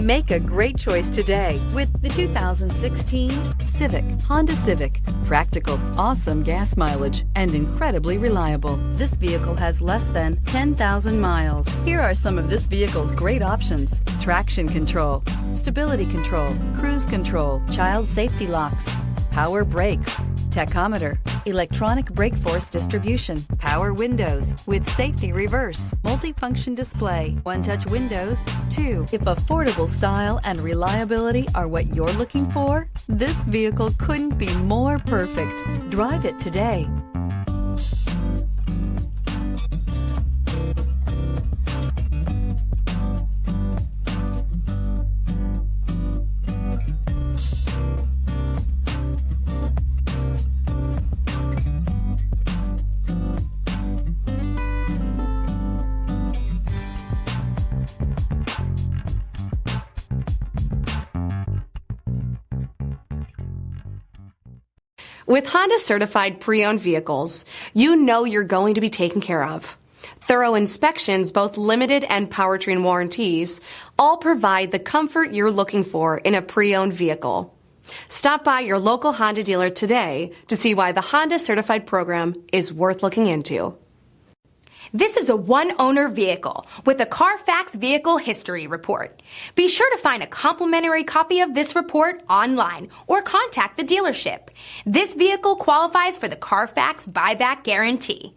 Make a great choice today with the 2016 Honda Civic. Practical, awesome gas mileage, and incredibly reliable. This vehicle has less than 10,000 miles. Here are some of this vehicle's great options: traction control, stability control, cruise control, child safety locks, power brakes, tachometer, electronic brake force distribution, power windows with safety reverse, multifunction display, one-touch windows, too. If affordable style and reliability are what you're looking for, this vehicle couldn't be more perfect. Drive it today. With Honda certified pre-owned vehicles, you know you're going to be taken care of. Thorough inspections, both limited and powertrain warranties, all provide the comfort you're looking for in a pre-owned vehicle. Stop by your local Honda dealer today to see why the Honda certified program is worth looking into. This is a one-owner vehicle with a CARFAX Vehicle History Report. Be sure to find a complimentary copy of this report online or contact the dealership. This vehicle qualifies for the CARFAX Buyback Guarantee.